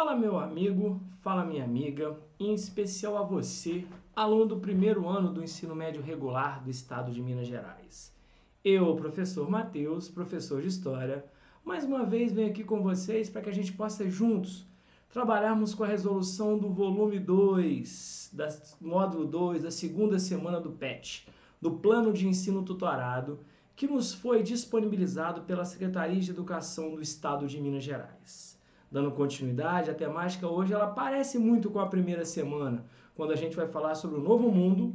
Fala meu amigo, fala minha amiga, em especial a você, aluno do primeiro ano do ensino médio regular do estado de Minas Gerais. Eu, professor Matheus, professor de História, mais uma vez venho aqui com vocês para que a gente possa juntos trabalharmos com a resolução do volume 2, módulo 2, da segunda semana do PET, do Plano de Ensino Tutorado, que nos foi disponibilizado pela Secretaria de Educação do Estado de Minas Gerais. Dando continuidade, a temática hoje ela parece muito com a primeira semana, quando a gente vai falar sobre o Novo Mundo,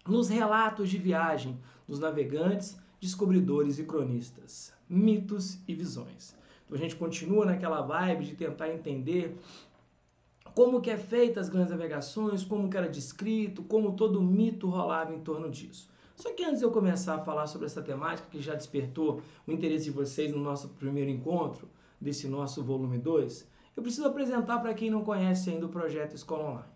nos relatos de viagem dos navegantes, descobridores e cronistas, mitos e visões. Então a gente continua naquela vibe de tentar entender como que é feita as grandes navegações, como que era descrito, como todo o mito rolava em torno disso. Só que antes de eu começar a falar sobre essa temática, que já despertou o interesse de vocês no nosso primeiro encontro, desse nosso volume 2, eu preciso apresentar para quem não conhece ainda o Projeto Escola Online.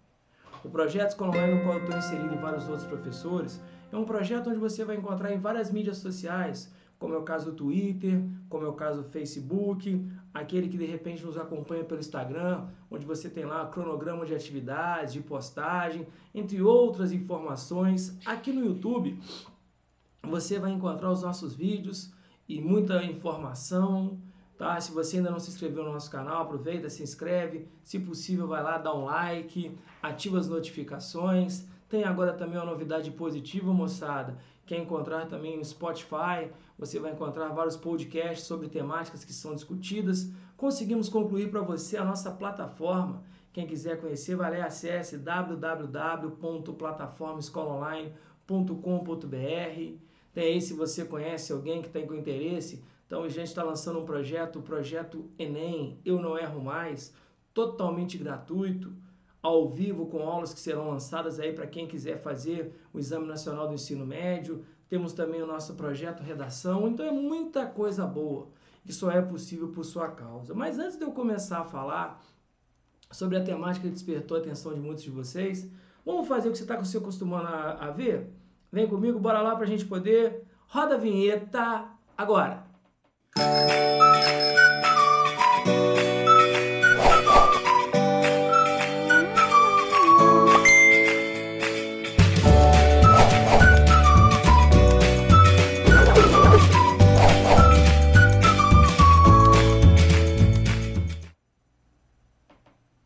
O Projeto Escola Online, no qual eu estou inserido e vários outros professores, é um projeto onde você vai encontrar em várias mídias sociais, como é o caso do Twitter, como é o caso do Facebook, aquele que de repente nos acompanha pelo Instagram, onde você tem lá cronograma de atividades, de postagem, entre outras informações. Aqui no YouTube, você vai encontrar os nossos vídeos e muita informação. Tá? Se você ainda não se inscreveu no nosso canal, aproveita, se inscreve. Se possível, vai lá, dá um like, ativa as notificações. Tem agora também uma novidade positiva, moçada. Quer encontrar também no Spotify, você vai encontrar vários podcasts sobre temáticas que são discutidas. Conseguimos concluir para você a nossa plataforma. Quem quiser conhecer, vai lá e acesse www.plataformaescolaonline.com.br. Tem aí, se você conhece alguém que tem com interesse. Então a gente está lançando um projeto, o Projeto Enem, Eu Não Erro Mais, totalmente gratuito, ao vivo, com aulas que serão lançadas aí para quem quiser fazer o Exame Nacional do Ensino Médio. Temos também o nosso projeto Redação, então é muita coisa boa que só é possível por sua causa. Mas antes de eu começar a falar sobre a temática que despertou a atenção de muitos de vocês, vamos fazer o que você está se acostumando a ver? Vem comigo, bora lá para a gente poder... Roda a vinheta agora!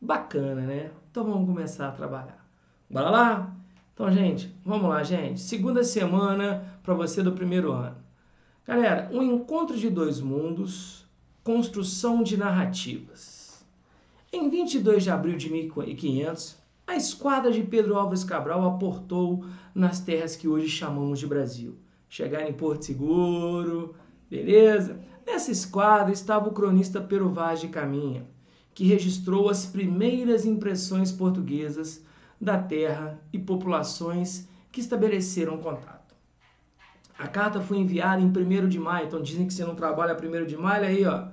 Bacana, né? Então vamos começar a trabalhar. Bora lá? Então, gente, vamos lá, gente. Segunda semana para você do primeiro ano. Galera, um encontro de dois mundos, construção de narrativas. Em 22 de abril de 1500, a esquadra de Pedro Álvares Cabral aportou nas terras que hoje chamamos de Brasil. Chegaram em Porto Seguro, beleza? Nessa esquadra estava o cronista Pero Vaz de Caminha, que registrou as primeiras impressões portuguesas da terra e populações que estabeleceram contato. A carta foi enviada em 1º de maio, então dizem que você não trabalha 1º de maio, aí ó,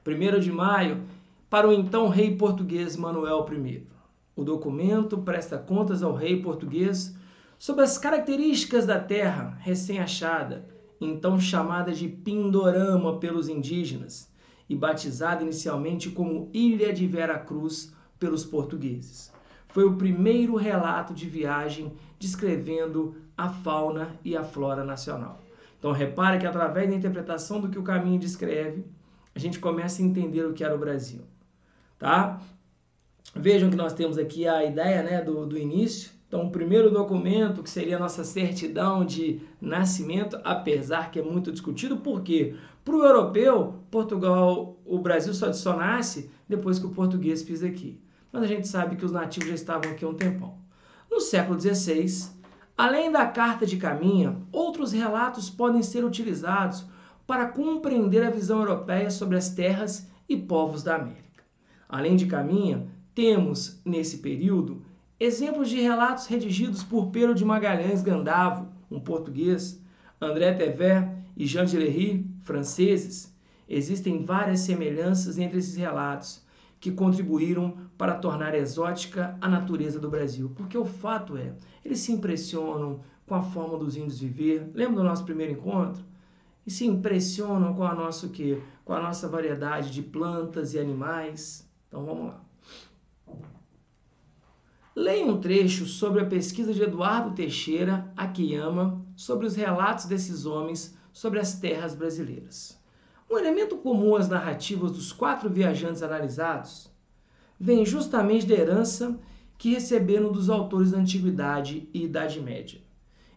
1º de maio, para o então rei português Manuel I. O documento presta contas ao rei português sobre as características da terra recém-achada, então chamada de Pindorama pelos indígenas, e batizada inicialmente como Ilha de Vera Cruz pelos portugueses. Foi o primeiro relato de viagem descrevendo a fauna e a flora nacional. Então repare que através da interpretação do que o Caminho descreve, a gente começa a entender o que era o Brasil. Tá? Vejam que nós temos aqui a ideia, né, do início. Então o primeiro documento, que seria a nossa certidão de nascimento, apesar que é muito discutido, por quê? Para o europeu, o Brasil só nasce depois que o português pisa aqui. Mas a gente sabe que os nativos já estavam aqui há um tempão. No século XVI, além da Carta de Caminha, outros relatos podem ser utilizados para compreender a visão europeia sobre as terras e povos da América. Além de Caminha, temos, nesse período, exemplos de relatos redigidos por Pedro de Magalhães Gandavo, um português, André Tevet e Jean de Lery, franceses. Existem várias semelhanças entre esses relatos que contribuíram para tornar exótica a natureza do Brasil. Porque o fato é, eles se impressionam com a forma dos índios viver. Lembra do nosso primeiro encontro? E se impressionam com a nossa variedade de plantas e animais. Então vamos lá. Leia um trecho sobre a pesquisa de Eduardo Teixeira Akiyama sobre os relatos desses homens sobre as terras brasileiras. Um elemento comum às narrativas dos 4 viajantes analisados vem justamente da herança que receberam dos autores da Antiguidade e Idade Média.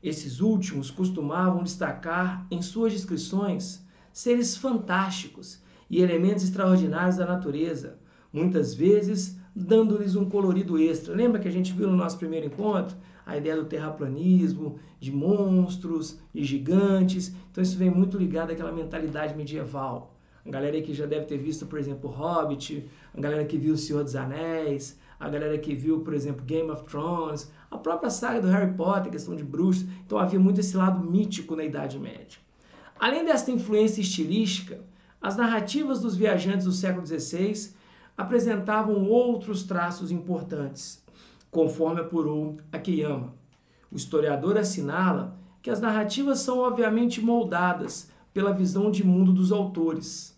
Esses últimos costumavam destacar em suas descrições seres fantásticos e elementos extraordinários da natureza, muitas vezes dando-lhes um colorido extra. Lembra que a gente viu no nosso primeiro encontro a ideia do terraplanismo, de monstros, de gigantes? Então isso vem muito ligado àquela mentalidade medieval. A galera aí que já deve ter visto, por exemplo, Hobbit, a galera que viu O Senhor dos Anéis, a galera que viu, por exemplo, Game of Thrones, a própria saga do Harry Potter, questão de bruxos. Então havia muito esse lado mítico na Idade Média. Além desta influência estilística, as narrativas dos viajantes do século XVI apresentavam outros traços importantes, conforme apurou Akiyama. O historiador assinala que as narrativas são obviamente moldadas pela visão de mundo dos autores,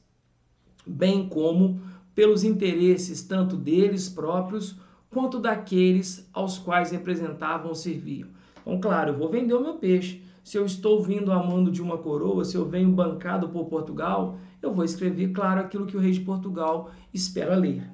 bem como pelos interesses tanto deles próprios quanto daqueles aos quais representavam ou serviam. Então, claro, eu vou vender o meu peixe. Se eu estou vindo a mando de uma coroa, se eu venho bancado por Portugal, eu vou escrever, claro, aquilo que o rei de Portugal espera ler.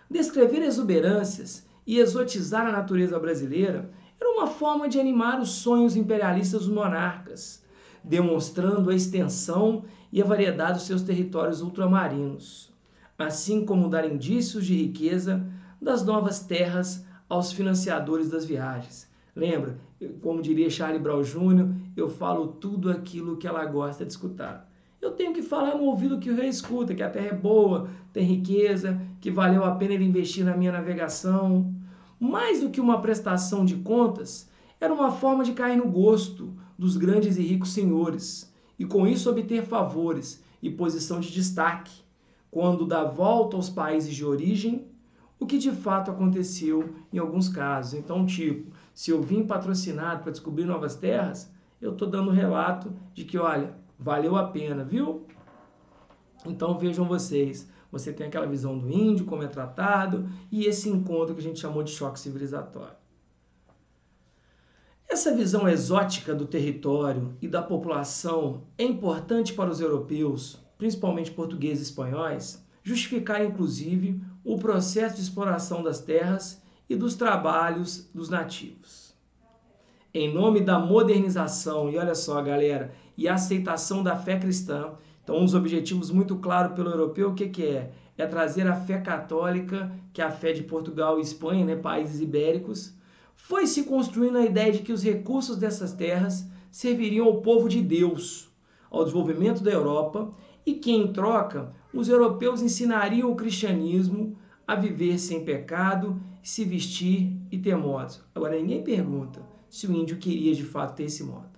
Descrever exuberâncias e exotizar a natureza brasileira era uma forma de animar os sonhos imperialistas dos monarcas, demonstrando a extensão e a variedade dos seus territórios ultramarinos, assim como dar indícios de riqueza das novas terras aos financiadores das viagens. Lembra, como diria Charlie Brown Jr., eu falo tudo aquilo que ela gosta de escutar. Eu tenho que falar no ouvido que o rei escuta, que a terra é boa, tem riqueza, que valeu a pena ele investir na minha navegação. Mais do que uma prestação de contas, era uma forma de cair no gosto dos grandes e ricos senhores, e com isso obter favores e posição de destaque, quando dá volta aos países de origem, o que de fato aconteceu em alguns casos. Então, tipo, se eu vim patrocinado para descobrir novas terras, eu estou dando relato de que, olha, valeu a pena, viu? Então vejam vocês, você tem aquela visão do índio, como é tratado, e esse encontro que a gente chamou de choque civilizatório. Essa visão exótica do território e da população é importante para os europeus, principalmente portugueses e espanhóis, justificar inclusive o processo de exploração das terras e dos trabalhos dos nativos. Em nome da modernização, e olha só galera, e aceitação da fé cristã, então um dos objetivos muito claros pelo europeu, o que é? É trazer a fé católica, que é a fé de Portugal e Espanha, né, países ibéricos. Foi se construindo a ideia de que os recursos dessas terras serviriam ao povo de Deus, ao desenvolvimento da Europa, e que, em troca, os europeus ensinariam o cristianismo a viver sem pecado, se vestir e ter modos. Agora, ninguém pergunta se o índio queria de fato ter esse modo.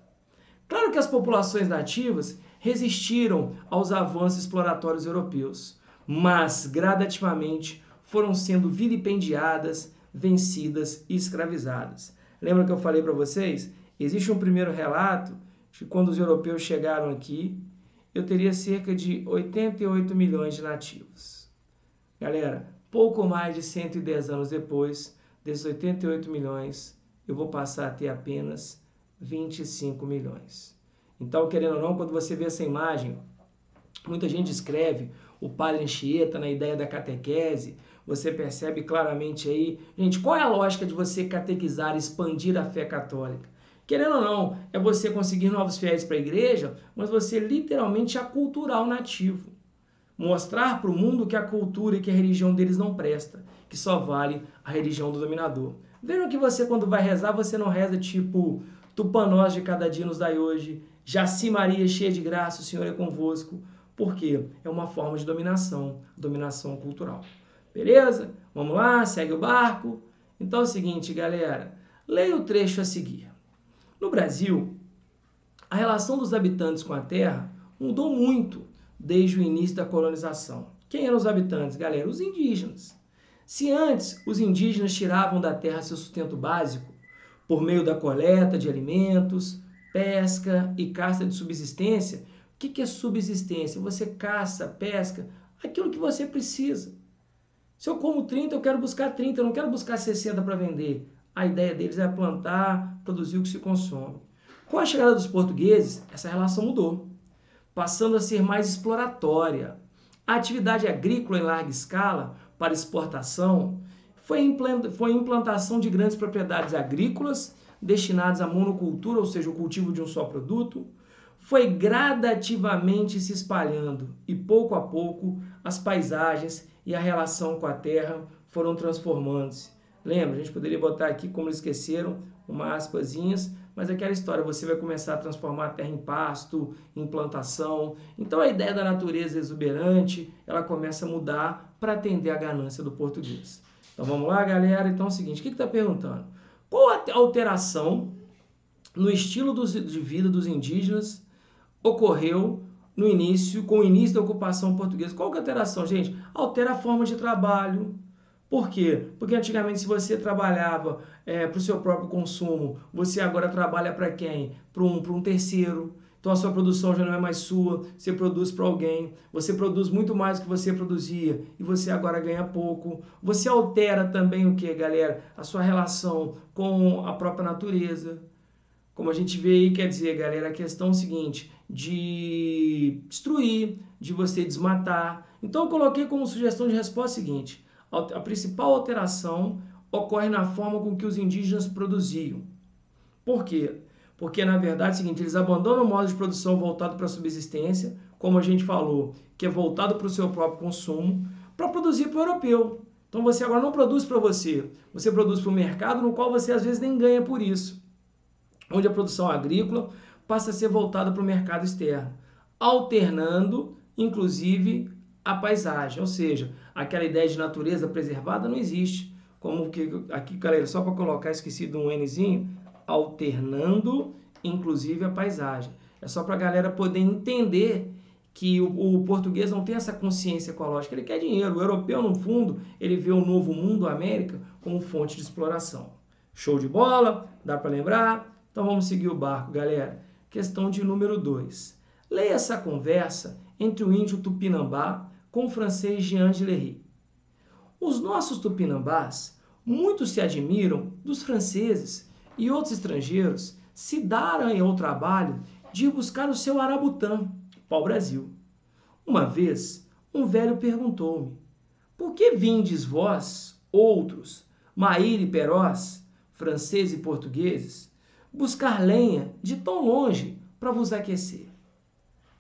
Claro que as populações nativas resistiram aos avanços exploratórios europeus, mas gradativamente foram sendo vilipendiadas, vencidas e escravizadas. Lembra que eu falei para vocês? Existe um primeiro relato de que quando os europeus chegaram aqui, eu teria cerca de 88 milhões de nativos. Galera, pouco mais de 110 anos depois, desses 88 milhões, eu vou passar a ter apenas 25 milhões. Então, querendo ou não, quando você vê essa imagem, muita gente escreve o Padre Anchieta na ideia da catequese, você percebe claramente aí, gente, qual é a lógica de você catequizar, expandir a fé católica? Querendo ou não, é você conseguir novos fiéis para a igreja, mas você literalmente aculturar o nativo. Mostrar para o mundo que a cultura e que a religião deles não presta, que só vale a religião do dominador. Vejam que você, quando vai rezar, você não reza tipo Tupanós de cada dia nos dai hoje, Jaci Maria cheia de graça, o Senhor é convosco. Por quê? É uma forma de dominação cultural. Beleza? Vamos lá, segue o barco. Então é o seguinte, galera, leia o trecho a seguir. No Brasil, a relação dos habitantes com a terra mudou muito desde o início da colonização. Quem eram os habitantes, galera? Os indígenas. Se antes os indígenas tiravam da terra seu sustento básico por meio da coleta de alimentos, pesca e caça de subsistência, o que é subsistência? Você caça, pesca, aquilo que você precisa. Se eu como 30, eu quero buscar 30, eu não quero buscar 60 para vender. a ideia deles é plantar, produzir o que se consome. Com a chegada dos portugueses, essa relação mudou, passando a ser mais exploratória. A atividade agrícola em larga escala para exportação foi a implantação de grandes propriedades agrícolas destinadas à monocultura, ou seja, o cultivo de um só produto, foi gradativamente se espalhando e pouco a pouco as paisagens e a relação com a terra foram transformando-se. Lembra, a gente poderia botar aqui, como eles esqueceram, uma aspasinhas, mas aquela história, você vai começar a transformar a terra em pasto, em plantação. Então a ideia da natureza exuberante, ela começa a mudar para atender a ganância do português. Então vamos lá, galera? Então é o seguinte, o que está perguntando? Qual a alteração no estilo de vida dos indígenas ocorreu com o início da ocupação portuguesa? Qual que é a alteração, gente? Altera a forma de trabalho. Por quê? Porque antigamente, se você trabalhava para o seu próprio consumo, você agora trabalha para quem? Para um terceiro. Então a sua produção já não é mais sua, você produz para alguém, você produz muito mais do que você produzia e você agora ganha pouco. Você altera também o que, galera? A sua relação com a própria natureza. Como a gente vê aí, quer dizer, galera, a questão é o seguinte, de destruir, de você desmatar. Então eu coloquei como sugestão de resposta o seguinte: a principal alteração ocorre na forma com que os indígenas produziam. Por quê? Porque, na verdade, é o seguinte, eles abandonam o modo de produção voltado para a subsistência, como a gente falou, que é voltado para o seu próprio consumo, para produzir para o europeu. Então você agora não produz para você, você produz para o mercado, no qual você às vezes nem ganha por isso. Onde a produção agrícola passa a ser voltada para o mercado externo, alternando, inclusive, a paisagem, ou seja, aquela ideia de natureza preservada não existe. Como que aqui, galera, só para colocar, esqueci de um Nzinho, alternando, inclusive, a paisagem. É só para a galera poder entender que o português não tem essa consciência ecológica, ele quer dinheiro. O europeu, no fundo, ele vê o novo mundo, a América, como fonte de exploração. Show de bola? Dá para lembrar? Então vamos seguir o barco, galera. Questão de número 2. Leia essa conversa entre o índio Tupinambá com o francês Jean de Lery. Os nossos tupinambás muito se admiram dos franceses e outros estrangeiros se darem ao trabalho de ir buscar o seu arabutã, pau-brasil. Uma vez, um velho perguntou-me: por que vindes vós, outros, Maíra e Perós, franceses e portugueses, buscar lenha de tão longe para vos aquecer?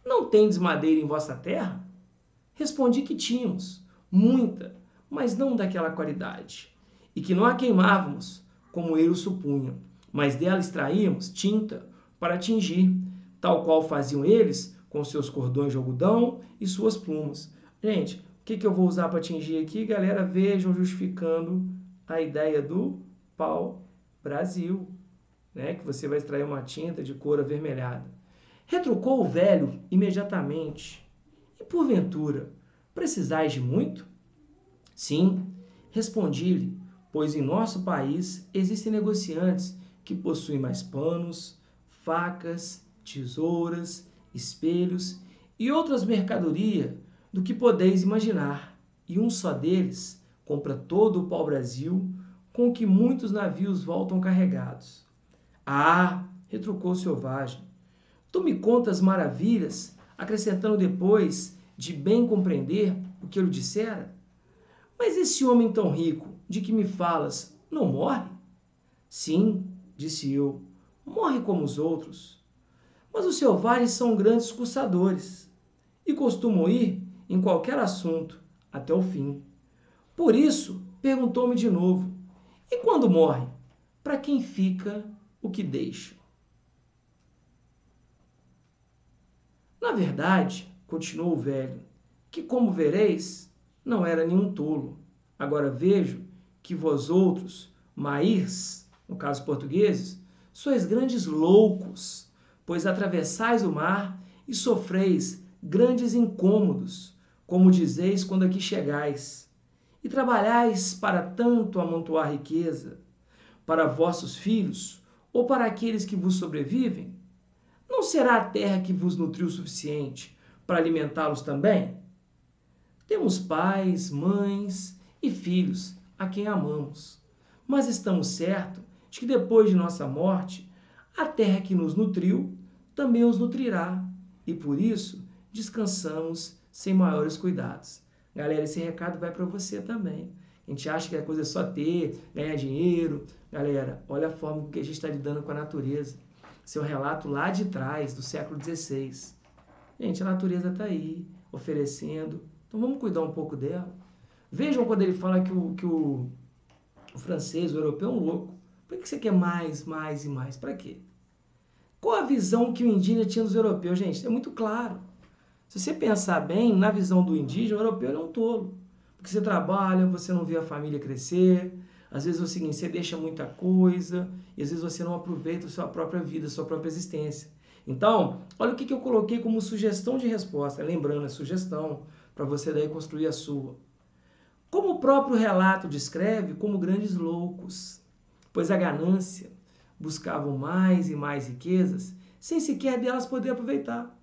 Não tendes madeira em vossa terra? Respondi que tínhamos, muita, mas não daquela qualidade, e que não a queimávamos, como eles supunham, mas dela extraíamos tinta para tingir, tal qual faziam eles com seus cordões de algodão e suas plumas. Gente, o que eu vou usar para tingir aqui? Galera, vejam justificando a ideia do pau-brasil, né? Que você vai extrair uma tinta de cor avermelhada. Retrucou o velho imediatamente: e porventura, precisais de muito? Sim, respondi-lhe, pois em nosso país existem negociantes que possuem mais panos, facas, tesouras, espelhos e outras mercadorias do que podeis imaginar, e um só deles compra todo o pau-brasil com que muitos navios voltam carregados. Ah, retrucou o selvagem, tu me contas maravilhas, acrescentando depois de bem compreender o que eu lhe dissera? Mas esse homem tão rico, de que me falas, não morre? Sim, disse eu, morre como os outros. Mas os selvagens são grandes discursadores e costumam ir em qualquer assunto até o fim. Por isso, perguntou-me de novo: e quando morre, para quem fica o que deixa? Na verdade, continuou o velho, que como vereis, não era nenhum tolo. Agora vejo que vós outros, maírs, no caso portugueses, sois grandes loucos, pois atravessais o mar e sofreis grandes incômodos, como dizeis quando aqui chegais, e trabalhais para tanto amontoar riqueza, para vossos filhos ou para aqueles que vos sobrevivem? Não será a terra que vos nutriu o suficiente para alimentá-los também? Temos pais, mães e filhos a quem amamos, mas estamos certos de que depois de nossa morte, a terra que nos nutriu também os nutrirá, e por isso descansamos sem maiores cuidados. Galera, esse recado vai para você também. A gente acha que a coisa é só ter, ganhar dinheiro. Galera, olha a forma com que a gente está lidando com a natureza. Seu relato lá de trás, do século XVI. Gente, a natureza está aí, oferecendo. Então vamos cuidar um pouco dela. Vejam quando ele fala que o francês, o europeu é um louco. Por que você quer mais, mais e mais? Para quê? Qual a visão que o indígena tinha dos europeus? Gente, é muito claro. Se você pensar bem, na visão do indígena, o europeu é um tolo. Porque você trabalha, você não vê a família crescer, às vezes é o seguinte, você deixa muita coisa, e às vezes você não aproveita a sua própria vida, a sua própria existência. Então, olha o que eu coloquei como sugestão de resposta, lembrando, é sugestão, para você daí construir a sua. Como o próprio relato descreve, como grandes loucos, pois a ganância buscavam mais e mais riquezas, sem sequer delas poder aproveitar.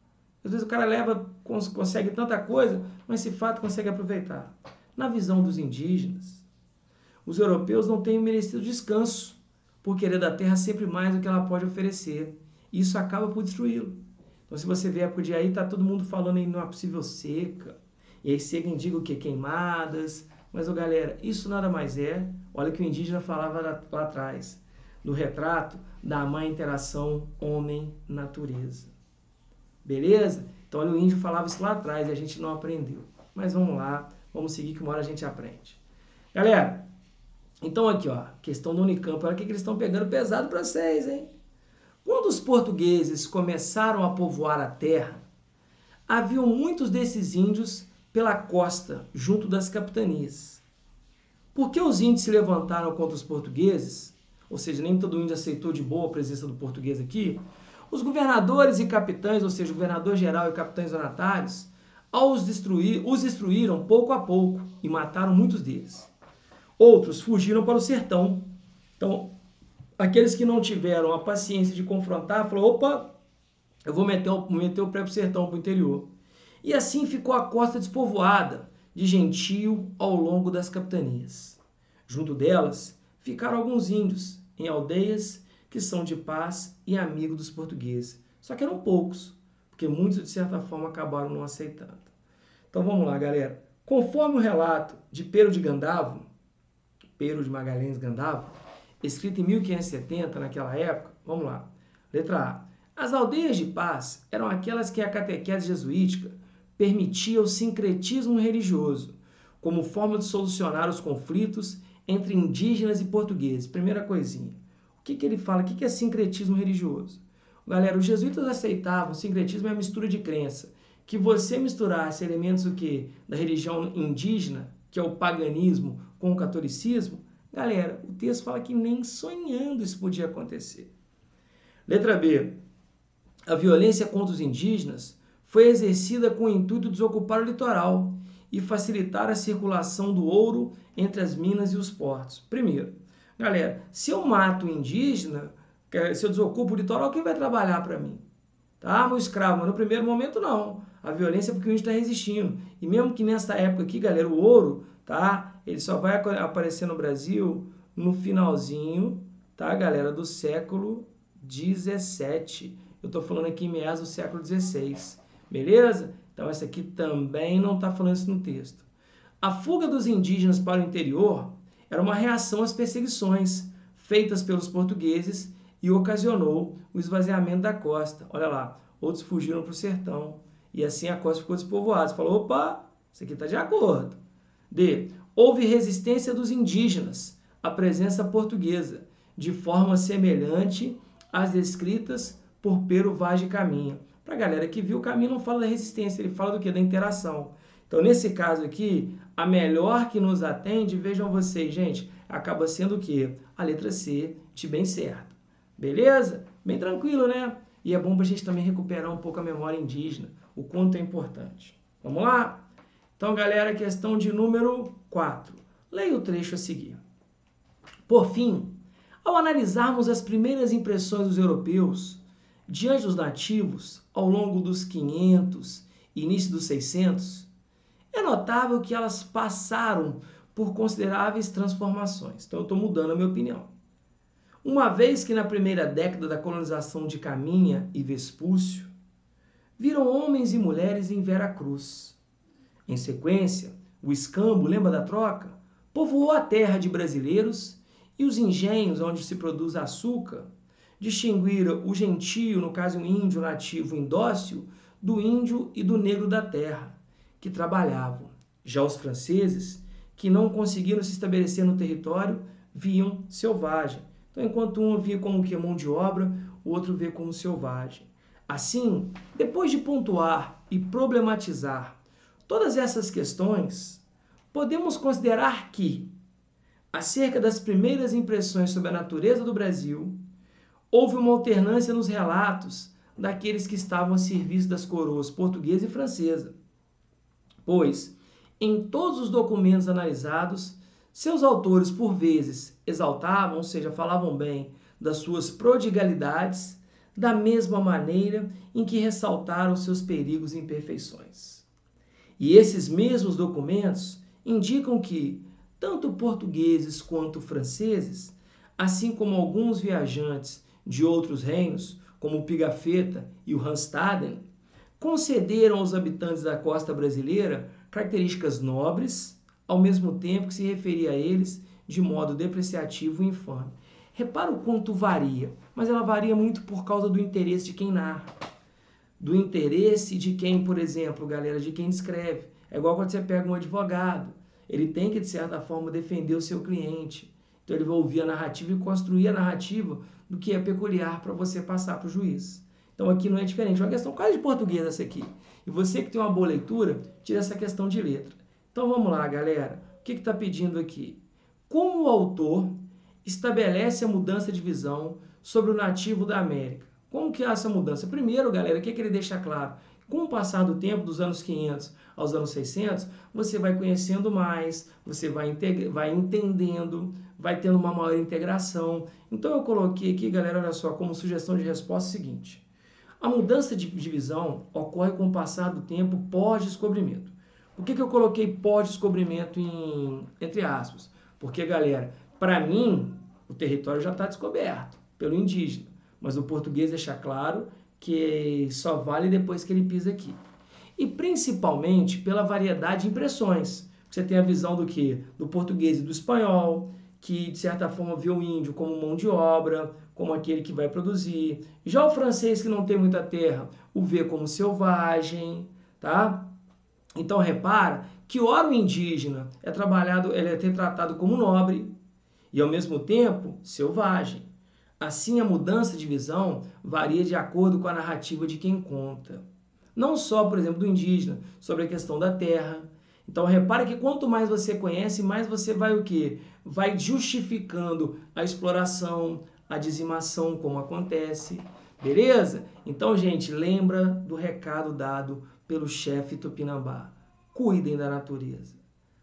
Às vezes o cara consegue tanta coisa, mas esse fato consegue aproveitar. Na visão dos indígenas, os europeus não têm merecido descanso por querer da terra sempre mais do que ela pode oferecer. E isso acaba por destruí-lo. Então, se você vê a época de aí, está todo mundo falando em uma possível seca. E aí seca indica o quê? Queimadas. Mas, galera, isso nada mais é, olha o que o indígena falava lá atrás, no retrato da má interação homem-natureza. Beleza? Então, olha, o índio falava isso lá atrás e a gente não aprendeu. Mas vamos lá, vamos seguir que uma hora a gente aprende. Galera, então aqui, ó, questão do Unicamp. Olha o que eles estão pegando pesado para vocês, hein? Quando os portugueses começaram a povoar a terra, haviam muitos desses índios pela costa, junto das capitanias. Por que os índios se levantaram contra os portugueses? Ou seja, nem todo índio aceitou de boa a presença do português aqui. Os governadores e capitães, ou seja, o governador-geral e capitães donatários, os destruíram pouco a pouco e mataram muitos deles. Outros fugiram para o sertão. Então, aqueles que não tiveram a paciência de confrontar, falaram, opa, eu vou meter o pé para o sertão, para o interior. E assim ficou a costa despovoada de gentio ao longo das capitanias. Junto delas ficaram alguns índios, em aldeias que são de paz e amigo dos portugueses. Só que eram poucos, porque muitos, de certa forma, acabaram não aceitando. Então vamos lá, galera. Conforme o relato de Pero de Magalhães Gandavo, escrito em 1570, naquela época, vamos lá. Letra A. As aldeias de paz eram aquelas que a catequese jesuítica permitia o sincretismo religioso, como forma de solucionar os conflitos entre indígenas e portugueses. Primeira coisinha. O que ele fala? O que é sincretismo religioso? Galera, os jesuítas aceitavam, o sincretismo é a mistura de crença. Que você misturasse elementos o quê? Da religião indígena, que é o paganismo, com o catolicismo, galera, o texto fala que nem sonhando isso podia acontecer. Letra B. A violência contra os indígenas foi exercida com o intuito de desocupar o litoral e facilitar a circulação do ouro entre as minas e os portos. Primeiro, galera, se eu mato o indígena, se eu desocupo o litoral, quem vai trabalhar para mim? Tá? O escravo, mas no primeiro momento não. A violência é porque o índio está resistindo. E mesmo que nessa época aqui, galera, o ouro, tá? Ele só vai aparecer no Brasil no finalzinho, tá, galera, do século 17. Eu estou falando aqui em meados do século 16. Beleza? Então essa aqui também não está falando isso no texto. A fuga dos indígenas para o interior era uma reação às perseguições feitas pelos portugueses e ocasionou o esvaziamento da costa. Olha lá, outros fugiram para o sertão e assim a costa ficou despovoada. Você falou, opa, isso aqui está de acordo. D. Houve resistência dos indígenas à presença portuguesa, de forma semelhante às descritas por Pero Vaz de Caminha. Para a galera que viu, o Caminha não fala da resistência, ele fala do quê? Da interação. Então, nesse caso aqui, a melhor que nos atende, vejam vocês, gente, acaba sendo o quê? A letra C, de bem certo. Beleza? Bem tranquilo, né? E é bom para a gente também recuperar um pouco a memória indígena, o quanto é importante. Vamos lá? Então, galera, questão de número 4. Leia o trecho a seguir. Por fim, ao analisarmos as primeiras impressões dos europeus diante dos nativos ao longo dos 500 e início dos 600, é notável que elas passaram por consideráveis transformações. Então, eu estou mudando a minha opinião. uma vez que na primeira década da colonização de Caminha e Vespúcio, viram homens e mulheres em Vera Cruz. Em sequência, o escambo, lembra da troca? Povoou a terra de brasileiros e os engenhos onde se produz açúcar distinguiram o gentio, no caso o índio nativo indócil, do índio e do negro da terra, que trabalhavam. Já os franceses, que não conseguiram se estabelecer no território, viam selvagem. Então, enquanto um via como que mão de obra, o outro vê como selvagem. Assim, depois de pontuar e problematizar todas essas questões, podemos considerar que, acerca das primeiras impressões sobre a natureza do Brasil, houve uma alternância nos relatos daqueles que estavam a serviço das coroas portuguesa e francesa, pois, em todos os documentos analisados, seus autores, por vezes, exaltavam, ou seja, falavam bem das suas prodigalidades, da mesma maneira em que ressaltaram seus perigos e imperfeições. E esses mesmos documentos indicam que, tanto portugueses quanto franceses, assim como alguns viajantes de outros reinos, como o Pigafetta e o Randstaden, concederam aos habitantes da costa brasileira características nobres, ao mesmo tempo que se referia a eles de modo depreciativo e infame. Repara o quanto varia, mas ela varia muito por causa do interesse de quem narra. Do interesse de quem, por exemplo, galera, de quem escreve. É igual quando você pega um advogado. Ele tem que, de certa forma, defender o seu cliente. Então ele vai ouvir a narrativa e construir a narrativa do que é peculiar para você passar para o juiz. Então aqui não é diferente. É uma questão quase de português essa aqui. E você que tem uma boa leitura, tira essa questão de letra. Então vamos lá, galera. O que está pedindo aqui? Como o autor estabelece a mudança de visão sobre o nativo da América? Como que é essa mudança? Primeiro, galera, o que ele deixa claro? Com o passar do tempo, dos anos 500 aos anos 600, você vai conhecendo mais, você vai entendendo, vai tendo uma maior integração. Então eu coloquei aqui, galera, olha só, como sugestão de resposta o seguinte. A mudança de visão ocorre com o passar do tempo pós-descobrimento. Por que eu coloquei pós-descobrimento entre aspas? Porque, galera, para mim, o território já está descoberto pelo indígena, mas o português deixa claro que só vale depois que ele pisa aqui. E principalmente pela variedade de impressões. Você tem a visão do quê? Do português e do espanhol, que de certa forma vê o índio como mão de obra, como aquele que vai produzir. Já o francês, que não tem muita terra, o vê como selvagem, tá? Então repara que ora o indígena ele é tratado como nobre e ao mesmo tempo selvagem. Assim a mudança de visão varia de acordo com a narrativa de quem conta. Não só, por exemplo, do indígena, sobre a questão da terra. Então repara que quanto mais você conhece, mais você vai o quê? Vai justificando a exploração, a dizimação, como acontece. Beleza? Então, gente, lembra do recado dado pelo chefe Tupinambá. Cuidem da natureza,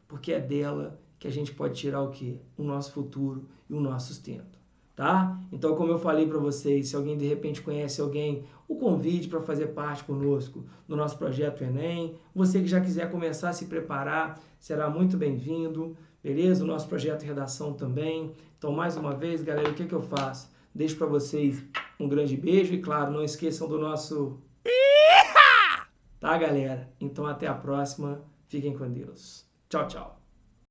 porque é dela que a gente pode tirar o quê? O nosso futuro e o nosso sustento, tá? Então, como eu falei para vocês, se alguém de repente conhece alguém, o convide para fazer parte conosco do nosso projeto Enem. Você que já quiser começar a se preparar, será muito bem-vindo, beleza? O nosso projeto Redação também. Então, mais uma vez, galera, o que eu faço? Deixo para vocês um grande beijo e, claro, não esqueçam do nosso... Tá, galera? Então, até a próxima. Fiquem com Deus. Tchau, tchau.